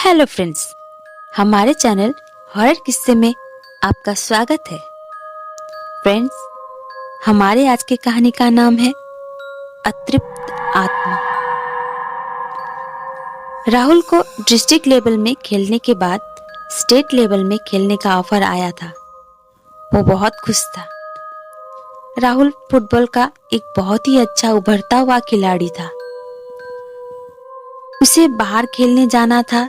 Hello friends, हमारे channel horror किस्से में आपका स्वागत है। फ्रेंड्स, हमारे आज की कहानी का नाम है अतृप्त आत्मा। राहुल को डिस्ट्रिक्ट लेवल में खेलने के बाद स्टेट लेवल में खेलने का ऑफर आया था। वो बहुत खुश था। राहुल फुटबॉल का एक बहुत ही अच्छा उभरता हुआ खिलाड़ी था। उसे बाहर खेलने जाना था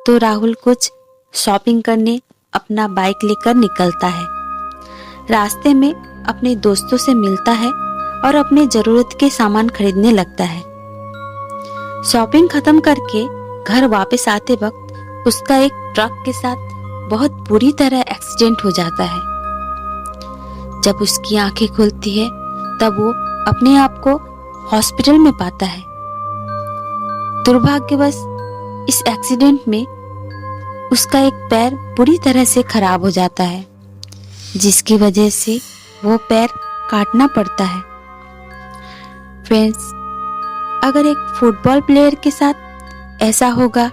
तो राहुल कुछ शॉपिंग करने अपना बाइक लेकर निकलता है। रास्ते में अपने दोस्तों से मिलता है और अपने जरूरत के सामान खरीदने लगता है। शॉपिंग खत्म करके घर वापस आते वक्त उसका एक ट्रक के साथ बहुत बुरी तरह एक्सीडेंट हो जाता है। जब उसकी आंखें खुलती है तब वो अपने आप को हॉस्पिटल में पाता है। दुर्भाग्यवश इस एक्सीडेंट में उसका एक पैर बुरी तरह से खराब हो जाता है, जिसकी वजह से वो पैर काटना पड़ता है। फ्रेंड्स, अगर एक फुटबॉल प्लेयर के साथ ऐसा होगा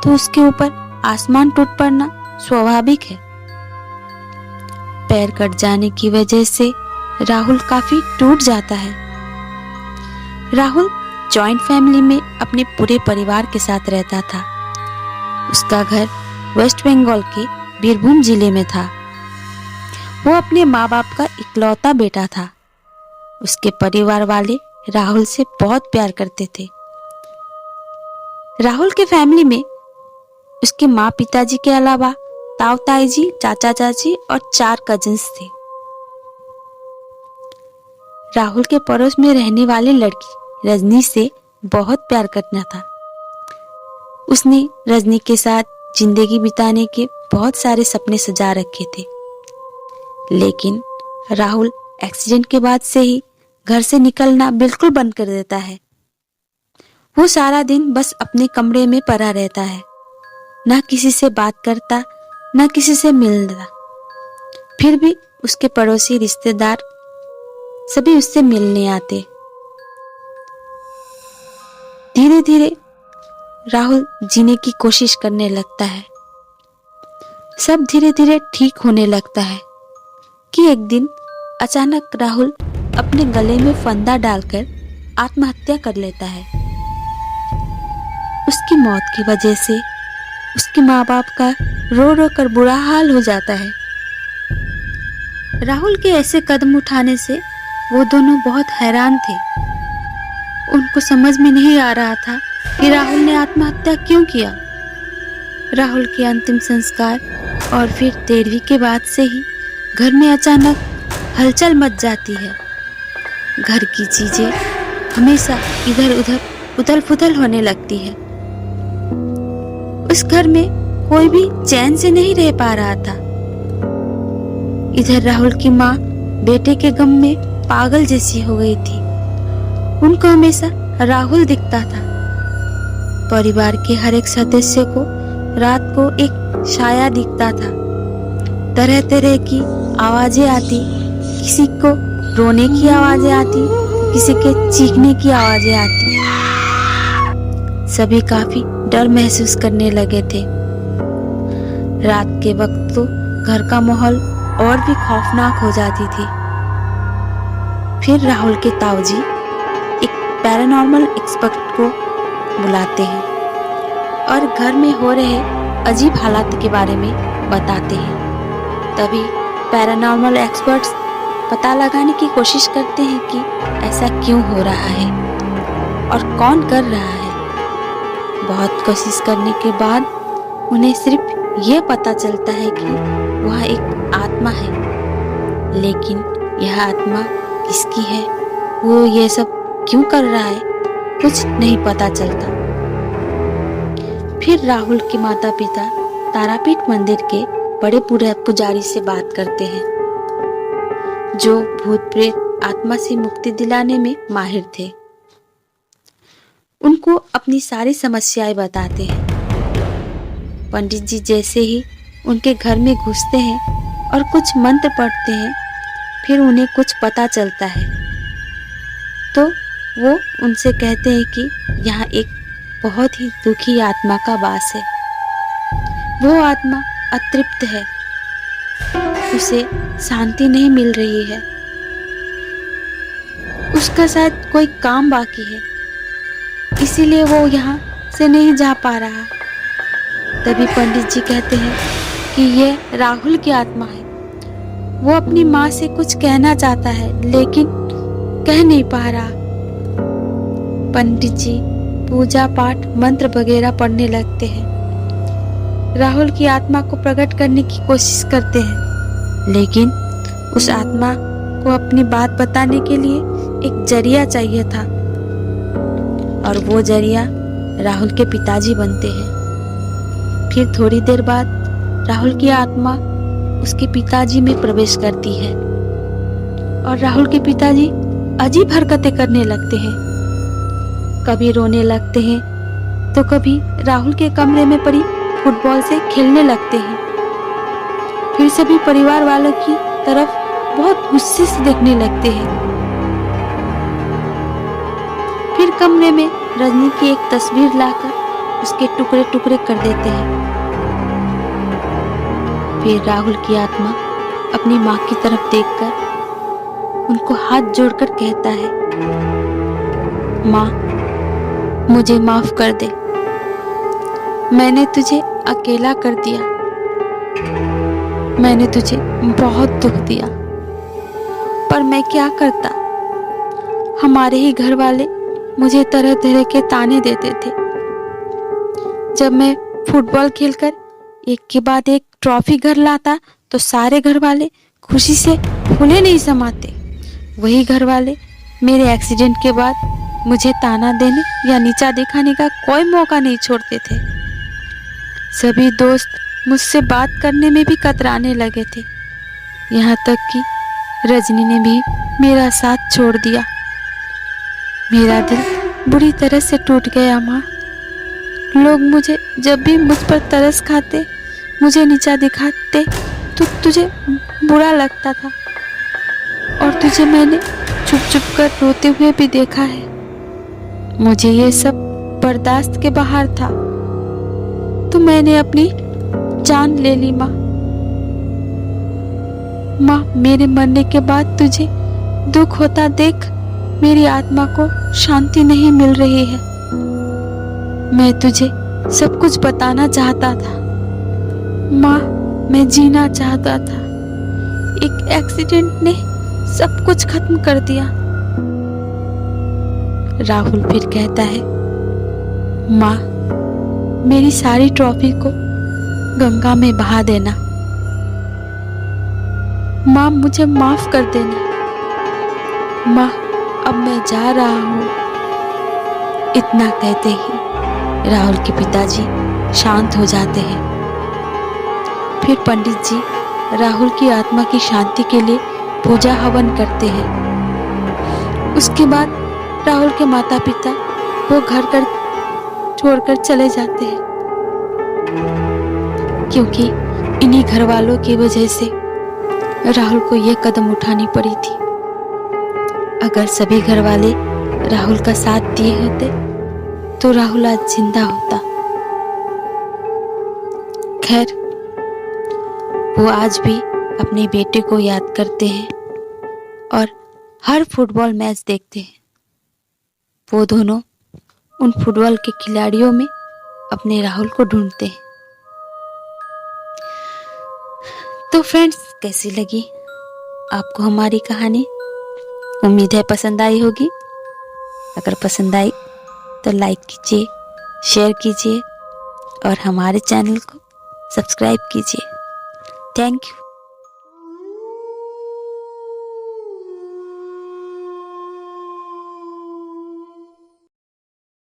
तो उसके ऊपर आसमान टूट पड़ना स्वाभाविक है। पैर कट जाने की वजह से राहुल काफी टूट जाता है। राहुल जॉइंट फैमिली में अपने पूरे परिवार के साथ रहता था। उसका घर वेस्ट बंगाल के बीरभूम जिले में था। वो अपने माँ बाप का इकलौता बेटा था। उसके परिवार वाले राहुल से बहुत प्यार करते थे। राहुल के फैमिली में उसके माँ पिताजी के अलावा ताऊ ताई जी, चाचा चाची और 4 कजिन्स थे। राहुल के पड़ोस में रहने वाली लड़की रजनी से बहुत प्यार करना था। उसने रजनी के साथ जिंदगी बिताने के बहुत सारे सपने सजा रखे थे। लेकिन राहुल एक्सीडेंट के बाद से ही घर से निकलना बिल्कुल बंद कर देता है। वो सारा दिन बस अपने कमरे में पड़ा रहता है, ना किसी से बात करता, ना किसी से मिलता। फिर भी उसके पड़ोसी रिश्तेदार सभी उससे मिलने आते। धीरे धीरे राहुल जीने की कोशिश करने लगता है। सब धीरे धीरे ठीक होने लगता है कि एक दिन अचानक राहुल अपने गले में फंदा डालकर आत्महत्या कर लेता है। उसकी मौत की वजह से उसके माँ बाप का रो रो कर बुरा हाल हो जाता है। राहुल के ऐसे कदम उठाने से वो दोनों बहुत हैरान थे। उनको समझ में नहीं आ रहा था कि राहुल ने आत्महत्या क्यों किया। राहुल के अंतिम संस्कार और फिर 13वीं के बाद से ही घर में अचानक हलचल मच जाती है। घर की चीजें हमेशा इधर उधर उथल पुथल होने लगती है। उस घर में कोई भी चैन से नहीं रह पा रहा था। इधर राहुल की माँ बेटे के गम में पागल जैसी हो गई थी। उनको हमेशा राहुल दिखता था। परिवार के हर एक सदस्य को रात को एक साया दिखता था। तरह तरह की आवाजें आती, किसी को रोने की आवाजें आती, किसी के चीखने की आवाजें आती। सभी काफी डर महसूस करने लगे थे। रात के वक्त तो घर का माहौल और भी खौफनाक हो जाती थी। फिर राहुल के ताऊजी एक पैरानॉर्मल एक्सपर्ट को बुलाते हैं और घर में हो रहे अजीब हालात के बारे में बताते हैं। तभी पैरानॉर्मल एक्सपर्ट्स पता लगाने की कोशिश करते हैं कि ऐसा क्यों हो रहा है और कौन कर रहा है। बहुत कोशिश करने के बाद उन्हें सिर्फ ये पता चलता है कि वह एक आत्मा है। लेकिन यह आत्मा किसकी है, वो ये सब क्यों कर रहा है, कुछ नहीं पता चलता। फिर राहुल के माता पिता तारापीठ मंदिर के बड़े पुजारी से बात करते हैं, जो भूत प्रेत आत्मा से मुक्ति दिलाने में माहिर थे। उनको अपनी सारी समस्याएं बताते हैं। पंडित जी जैसे ही उनके घर में घुसते हैं और कुछ मंत्र पढ़ते हैं, फिर उन्हें कुछ पता चलता है। तो वो उनसे कहते हैं कि यहाँ एक बहुत ही दुखी आत्मा का वास है। वो आत्मा अतृप्त है, उसे शांति नहीं मिल रही है, उसका शायद कोई काम बाकी है, इसीलिए वो यहाँ से नहीं जा पा रहा। तभी पंडित जी कहते हैं कि ये राहुल की आत्मा है। वो अपनी माँ से कुछ कहना चाहता है लेकिन कह नहीं पा रहा। पंडित जी पूजा पाठ मंत्र वगैरह पढ़ने लगते हैं, राहुल की आत्मा को प्रकट करने की कोशिश करते हैं, लेकिन उस आत्मा को अपनी बात बताने के लिए एक जरिया चाहिए था और वो जरिया राहुल के पिताजी बनते हैं। फिर थोड़ी देर बाद राहुल की आत्मा उसके पिताजी में प्रवेश करती है और राहुल के पिताजी अजीब हरकतें करने लगते हैं। कभी रोने लगते हैं तो कभी राहुल के कमरे में पड़ी फुटबॉल से खेलने लगते हैं। फिर सभी परिवार वालों की तरफ बहुत गुस्से से देखने लगते हैं। फिर कमरे में रजनी की एक तस्वीर लाकर उसके टुकड़े टुकड़े कर देते हैं। फिर राहुल की आत्मा अपनी माँ की तरफ देखकर उनको हाथ जोड़कर कहता है, माँ मुझे माफ कर दे, मैंने तुझे अकेला कर दिया, मैंने तुझे बहुत दुख दिया, पर मैं क्या करता, हमारे ही घर वाले मुझे तरह तरह के ताने देते थे। जब मैं फुटबॉल खेलकर एक के बाद एक ट्रॉफी घर लाता तो सारे घर वाले खुशी से फूले नहीं समाते। वही घर वाले मेरे एक्सीडेंट के बाद मुझे ताना देने या नीचा दिखाने का कोई मौका नहीं छोड़ते थे। सभी दोस्त मुझसे बात करने में भी कतराने लगे थे, यहाँ तक कि रजनी ने भी मेरा साथ छोड़ दिया। मेरा दिल बुरी तरह से टूट गया माँ। लोग मुझे जब भी मुझ पर तरस खाते, मुझे नीचा दिखाते तो तुझे बुरा लगता था और तुझे मैंने चुप चुप कर रोते हुए भी देखा है। मुझे ये सब बर्दाश्त के बाहर था तो मैंने अपनी जान ले ली माँ। माँ मेरे मरने के बाद तुझे दुख होता देख मेरी आत्मा को शांति नहीं मिल रही है। मैं तुझे सब कुछ बताना चाहता था माँ, मैं जीना चाहता था, एक एक्सीडेंट ने सब कुछ खत्म कर दिया। राहुल फिर कहता है, माँ मेरी सारी ट्रॉफी को गंगा में बहा देना, माँ मुझे माफ कर देना, माँ अब मैं जा रहा हूँ। इतना कहते ही राहुल के पिताजी शांत हो जाते हैं। फिर पंडित जी राहुल की आत्मा की शांति के लिए पूजा हवन करते हैं। उसके बाद राहुल के माता पिता वो घर कर छोड़कर चले जाते हैं, क्योंकि इन्हीं घर वालों की वजह से राहुल को ये कदम उठानी पड़ी थी। अगर सभी घर वाले राहुल का साथ दिए होते तो राहुल आज जिंदा होता। खैर वो आज भी अपने बेटे को याद करते हैं और हर फुटबॉल मैच देखते हैं। वो दोनों उन फुटबॉल के खिलाड़ियों में अपने राहुल को ढूंढते हैं। तो फ्रेंड्स, कैसी लगी आपको हमारी कहानी? उम्मीद है पसंद आई होगी। अगर पसंद आई तो लाइक कीजिए, शेयर कीजिए और हमारे चैनल को सब्सक्राइब कीजिए। Thank you.